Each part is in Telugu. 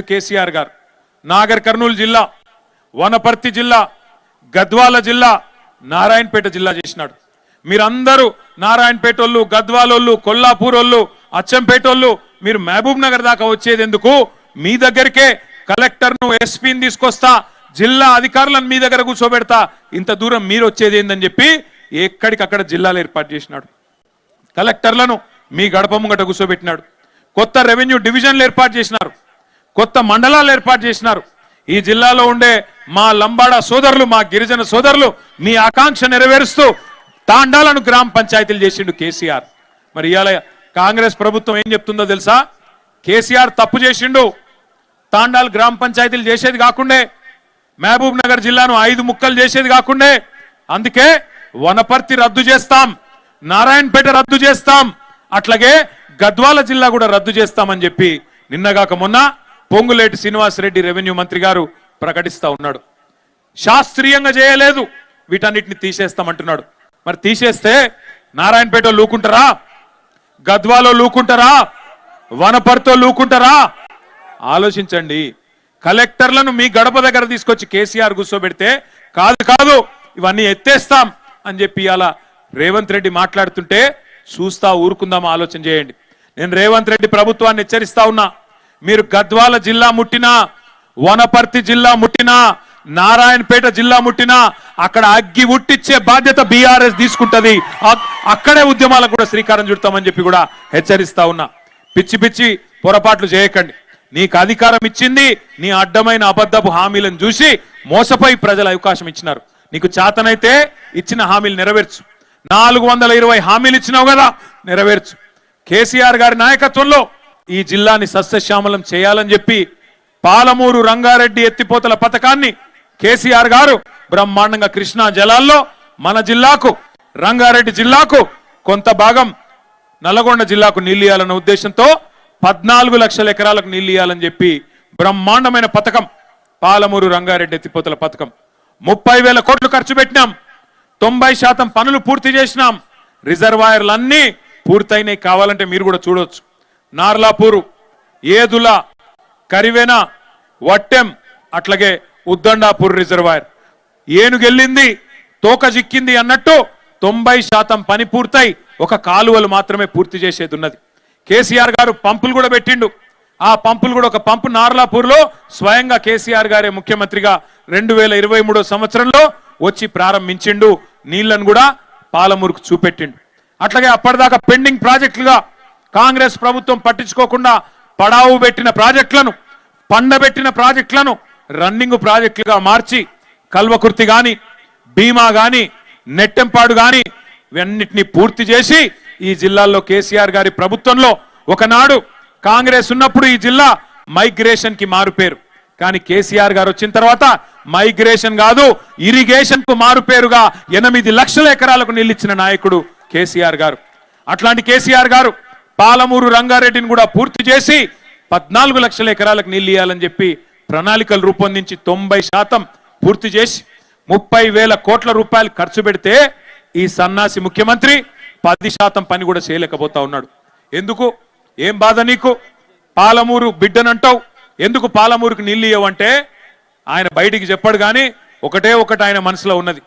కేసీఆర్ గారు. నాగర్ కర్నూలు జిల్లా, వనపర్తి జిల్లా, గద్వాల జిల్లా, నారాయణపేట జిల్లా చేసినాడు. మీరందరూ నారాయణపేట వాళ్ళు, గద్వాలోళ్ళు, కొల్లాపూర్ వాళ్ళు, అచ్చంపేటోళ్ళు మీరు మహబూబ్ నగర్ దాకా వచ్చేది ఎందుకు? మీ దగ్గరికే కలెక్టర్ను, ఎస్పీని తీసుకొస్తా, జిల్లా అధికారులను మీ దగ్గర కూర్చోబెడతా, ఇంత దూరం మీరు వచ్చేది ఏందని చెప్పి ఎక్కడికక్కడ జిల్లాలు ఏర్పాటు చేసినాడు. కలెక్టర్లను మీ గడప ముంగట కూర్చోబెట్టినాడు. కొత్త రెవెన్యూ డివిజన్లు ఏర్పాటు చేసినారు, కొత్త మండలాలు ఏర్పాటు చేసినారు. ఈ జిల్లాలో ఉండే మా లంబాడ సోదరులు, మా గిరిజన సోదరులు మీ ఆకాంక్ష నెరవేరుస్తూ తాండాలను గ్రామ పంచాయతీలు చేసిండు కేసీఆర్. మరి ఇవాళ కాంగ్రెస్ ప్రభుత్వం ఏం చెప్తుందో తెలుసా? కేసీఆర్ తప్పు చేసిండు, తాండాలు గ్రామ పంచాయతీలు చేసేది కాకుండే, మహబూబ్ నగర్ జిల్లాను 5 ముక్కలు చేసేది కాకుండే, అందుకే వనపర్తి రద్దు చేస్తాం, నారాయణపేట రద్దు చేస్తాం, అట్లాగే గద్వాల జిల్లా కూడా రద్దు చేస్తామని చెప్పి నిన్నగాక మొన్న పొంగులేటి శ్రీనివాసరెడ్డి రెవెన్యూ మంత్రి గారు ప్రకటిస్తా ఉన్నాడు. శాస్త్రీయంగా చేయలేదు, వీటన్నిటిని తీసేస్తామంటున్నాడు. మరి తీసేస్తే నారాయణపేట లూకుంటారా? గద్వాలో లూకుంటారా? వనపర్తితో లూకుంటారా? ఆలోచించండి. కలెక్టర్లను మీ గడప దగ్గర తీసుకొచ్చి కేసీఆర్ కూర్చోబెడితే కాదు ఇవన్నీ ఎత్తేస్తాం అని చెప్పి అలా రేవంత్ రెడ్డి మాట్లాడుతుంటే చూస్తా ఊరుకుందాం, ఆలోచన చేయండి. నేను రేవంత్ రెడ్డి ప్రభుత్వాన్ని హెచ్చరిస్తా ఉన్నా, మీరు గద్వాల జిల్లా ముట్టినా, వనపర్తి జిల్లా ముట్టినా, నారాయణపేట జిల్లా ముట్టినా అక్కడ అగ్గి ఉట్టిచ్చే బాధ్యత బీఆర్ఎస్ తీసుకుంటది. అక్కడే ఉద్యమాలకు కూడా శ్రీకారం చుడతామని చెప్పి కూడా హెచ్చరిస్తా ఉన్నా. పిచ్చి పొరపాట్లు చేయకండి. నీకు అధికారం ఇచ్చింది నీ అడ్డమైన అబద్ధపు హామీలను చూసి మోసపోయి ప్రజలు అవకాశం ఇచ్చినారు. నీకు చేతనైతే ఇచ్చిన హామీలు నెరవేర్చు. 420 హామీలు ఇచ్చినావు కదా, నెరవేర్చు. కేసీఆర్ గారి నాయకత్వంలో ఈ జిల్లాని సస్యశ్యామలం చేయాలని చెప్పి పాలమూరు రంగారెడ్డి ఎత్తిపోతల పథకాన్ని కేసీఆర్ గారు బ్రహ్మాండంగా కృష్ణా జలాల్లో మన జిల్లాకు, రంగారెడ్డి జిల్లాకు, కొంత భాగం నల్గొండ జిల్లాకు నీళ్లు ఇవ్వాలన్న ఉద్దేశంతో 14 లక్షల ఎకరాలకు నీళ్లు ఇవ్వాలని చెప్పి బ్రహ్మాండమైన పథకం పాలమూరు రంగారెడ్డి ఎత్తిపోతల పథకం. 30,000 కోట్లు ఖర్చు పెట్టినాం, 90% పనులు పూర్తి చేసినాం. రిజర్వాయర్లు అన్నీ పూర్తయినాయి. కావాలంటే మీరు కూడా చూడవచ్చు. నార్లాపూరు, ఏదుల, కరివెన, వట్టెం, అట్లాగే ఉద్దండాపూర్ రిజర్వాయర్ ఏనుగెళ్ళింది తోక జిక్కింది అన్నట్టు 90% పని పూర్తయి ఒక కాలువలు మాత్రమే పూర్తి చేసేది ఉన్నది. కేసీఆర్ గారు పంపులు కూడా పెట్టిండు. ఆ పంపులు కూడా, ఒక పంపు నార్లాపూర్లో స్వయంగా కేసీఆర్ గారే ముఖ్యమంత్రిగా 2023 సంవత్సరంలో వచ్చి ప్రారంభించిండు. నీళ్లను కూడా పాలమూరుకు చూపెట్టిండు. అట్లాగే అప్పటిదాకా పెండింగ్ ప్రాజెక్టులుగా కాంగ్రెస్ ప్రభుత్వం పట్టించుకోకుండా పడావు పెట్టిన ప్రాజెక్టులను, పండబెట్టిన ప్రాజెక్టులను రన్నింగ్ ప్రాజెక్టులుగా మార్చి కల్వకుర్తి గాని, భీమా గాని, నెట్టెంపాడు గాని ఇవన్నిటిని పూర్తి చేసి ఈ జిల్లాల్లో కేసీఆర్ గారి ప్రభుత్వంలో ఒకనాడు కాంగ్రెస్ ఉన్నప్పుడు ఈ జిల్లా మైగ్రేషన్ కి మారుపేరు. కానీ కేసీఆర్ గారు వచ్చిన తర్వాత మైగ్రేషన్ కాదు, ఇరిగేషన్ కు మారుపేరుగా 8 లక్షల ఎకరాలకు నీళ్ళిచ్చిన నాయకుడు కేసీఆర్ గారు. అట్లాంటి కేసీఆర్ గారు పాలమూరు రంగారెడ్డిని కూడా పూర్తి చేసి 14 లక్షల ఎకరాలకు నీళ్లు ఇవ్వాలని చెప్పి ప్రణాళికలు రూపొందించి 90% పూర్తి చేసి 30,000 కోట్ల రూపాయలు ఖర్చు పెడితే ఈ సన్నాసి ముఖ్యమంత్రి 10% పని కూడా చేయలేకపోతా ఉన్నాడు. ఎందుకు? ఏం బాధ నీకు? పాలమూరు బిడ్డనంటావు, ఎందుకు పాలమూరుకు నీళ్ళు ఇవ్వమంటే ఆయన బయటికి చెప్పాడు. కానీ ఒకటే ఒకటి ఆయన మనసులో ఉన్నది,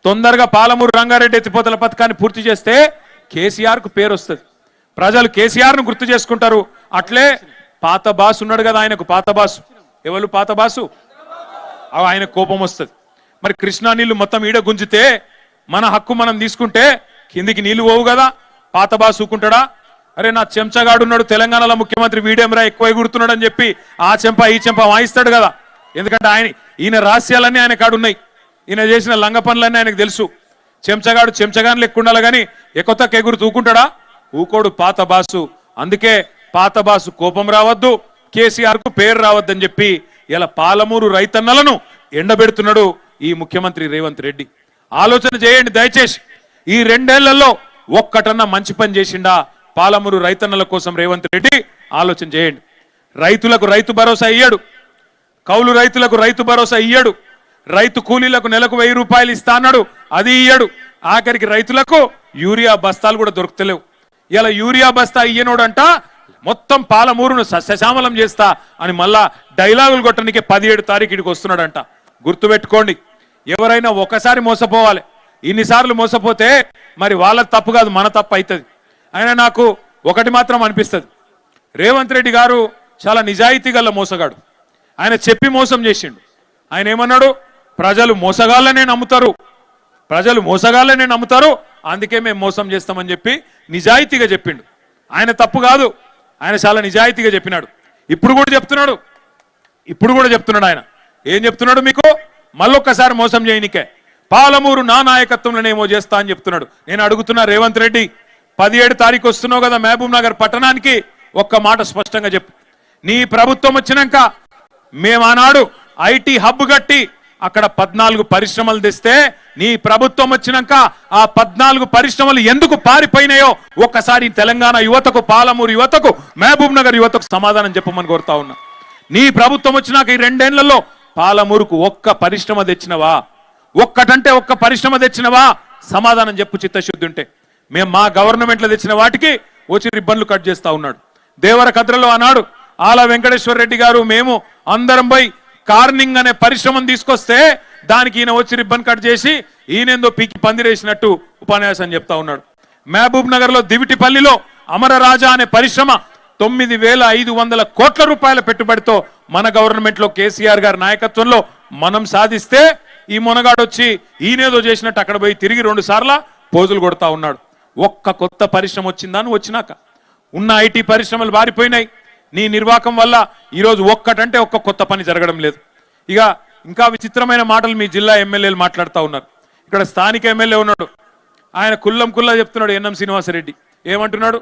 తొందరగా పాలమూరు రంగారెడ్డి ఎత్తిపోతల పథకాన్ని పూర్తి చేస్తే కేసీఆర్ కు పేరు వస్తుంది, ప్రజలు కేసీఆర్ ను గుర్తు చేసుకుంటారు. అట్లే పాత బాసు ఉన్నాడు కదా ఆయనకు, పాత బాసు. ఎవరు పాత బాసు? ఆయన కోపం వస్తుంది. మరి కృష్ణా నీళ్లు మొత్తం ఈడ గుంజితే మన హక్కు మనం తీసుకుంటే కిందికి నీళ్లు పోవు కదా, పాత బాసు ఊకుంటాడా? అరే నా చెంచగాడున్నాడు తెలంగాణలో ముఖ్యమంత్రి, వీడేమరా ఎక్కువ ఎగురుతున్నాడు అని చెప్పి ఆ చెంప ఈ చెంప వాయిస్తాడు కదా. ఎందుకంటే ఈయన రహస్యాలన్నీ ఆయన కాడున్నాయి, ఈయన చేసిన లంగ పనులన్నీ ఆయనకు తెలుసు. చెంచగాడు చెంచగాని లెక్క ఉండాలి కానీ ఎక్కువ ఎగురు తూకుంటాడా? ఊకోడు పాత బాసు. అందుకే పాత బాసు కోపం రావద్దు, కేసీఆర్ కు పేరు రావద్దని చెప్పి ఇలా పాలమూరు రైతన్నలను ఎండబెడుతున్నాడు ఈ ముఖ్యమంత్రి రేవంత్ రెడ్డి. ఆలోచన చేయండి దయచేసి. ఈ 2 ఏళ్లలో ఒక్కటన్నా మంచి పని చేసిండా పాలమూరు రైతన్నల కోసం రేవంత్ రెడ్డి? ఆలోచన చేయండి. రైతులకు రైతు భరోసా ఇయ్యాడు, కౌలు రైతులకు రైతు భరోసా ఇయ్యాడు, రైతు కూలీలకు నెలకు 1000 రూపాయలు ఇస్తా అన్నాడు, అది ఇయ్యాడు. ఆఖరికి రైతులకు యూరియా బస్తాలు కూడా దొరుకుతలేవు. ఇలా యూరియా బస్తా ఇయ్యనోడంట మొత్తం పాలమూరును సస్యశ్యామలం చేస్తా అని మళ్ళా డైలాగులు కొట్టడానికి 17 తారీఖు ఇడికి వస్తున్నాడంట. గుర్తుపెట్టుకోండి, ఎవరైనా ఒకసారి మోసపోవాలి. ఇన్నిసార్లు మోసపోతే మరి వాళ్ళ తప్పు కాదు, మన తప్పు అవుతుంది. ఆయన నాకు ఒకటి మాత్రం అనిపిస్తుంది, రేవంత్ రెడ్డి గారు చాలా నిజాయితీ గల మోసగాడు. ఆయన చెప్పి మోసం చేసిండు. ఆయన ఏమన్నాడు, ప్రజలు మోసగాళ్ళనే నమ్ముతారు, ప్రజలు మోసగాళ్ళనే నమ్ముతారు, అందుకే మేము మోసం చేస్తామని చెప్పి నిజాయితీగా చెప్పిండు. ఆయన తప్పు కాదు, ఆయన చాలా నిజాయితీగా చెప్పినాడు. ఇప్పుడు కూడా చెప్తున్నాడు. ఆయన ఏం చెప్తున్నాడు మీకు, మళ్ళొక్కసారి మోసం చేయనికే పాలమూరు నా నాయకత్వంలోనేమో చేస్తా అని చెప్తున్నాడు. నేను అడుగుతున్నా రేవంత్ రెడ్డి, 17 తారీఖు వస్తున్నావు కదా మహబూబ్ నగర్ పట్టణానికి, ఒక్క మాట స్పష్టంగా చెప్పు. నీ ప్రభుత్వం వచ్చినాక మేము ఆనాడు ఐటీ హబ్ కట్టి అక్కడ 14 పరిశ్రమలు తెస్తే, నీ ప్రభుత్వం వచ్చినాక ఆ 14 పరిశ్రమలు ఎందుకు పారిపోయినాయో ఒక్కసారి తెలంగాణ యువతకు, పాలమూరు యువతకు, మహబూబ్ నగర్ యువతకు సమాధానం చెప్పమని కోరుతా ఉన్నా. నీ ప్రభుత్వం వచ్చినాక ఈ 2 ఏళ్లలో పాలమూరుకు ఒక్క పరిశ్రమ తెచ్చినవా? ఒక్కటంటే ఒక్క పరిశ్రమ తెచ్చినవా? సమాధానం చెప్పు చిత్తశుద్ధి ఉంటే. మేము మా గవర్నమెంట్లో తెచ్చిన వాటికి వచ్చి రిబ్బన్లు కట్ చేస్తా ఉన్నాడు. దేవరకద్రలో ఆనాడు ఆల వెంకటేశ్వర రెడ్డి గారు మేము అందరం పోయి కార్నింగ్ అనే పరిశ్రమను తీసుకొస్తే దానికి ఈయన వచ్చి రిబ్బన్ కట్ చేసి ఈయనేందో పీకి పందిరేసినట్టు ఉపన్యాసం చెప్తా ఉన్నాడు. మహబూబ్ నగర్ లో దివిటిపల్లిలో అమరరాజా అనే పరిశ్రమ 9,500 కోట్ల రూపాయల పెట్టుబడితో మన గవర్నమెంట్ లో కేసీఆర్ గారి నాయకత్వంలో మనం సాధిస్తే, ఈ మొనగాడు వచ్చి ఈయనేదో చేసినట్టు అక్కడ పోయి తిరిగి 2 సార్లు పోజులు కొడతా ఉన్నాడు. ఒక్క కొత్త పరిశ్రమ వచ్చిందా? నువ్వు వచ్చినాక ఉన్న ఐటీ పరిశ్రమలు బారిపోయినాయి. నీ నిర్వాకం వల్ల ఈరోజు ఒక్కటంటే ఒక్క కొత్త పని జరగడం లేదు. ఇక ఇంకా విచిత్రమైన మాటలు మీ జిల్లా ఎమ్మెల్యేలు మాట్లాడుతూ ఉన్నారు. ఇక్కడ స్థానిక ఎమ్మెల్యే ఉన్నాడు, ఆయన కుల్లం కుల్లా చెప్తున్నాడు. ఎన్ఎం శ్రీనివాసరెడ్డి ఏమంటున్నాడు,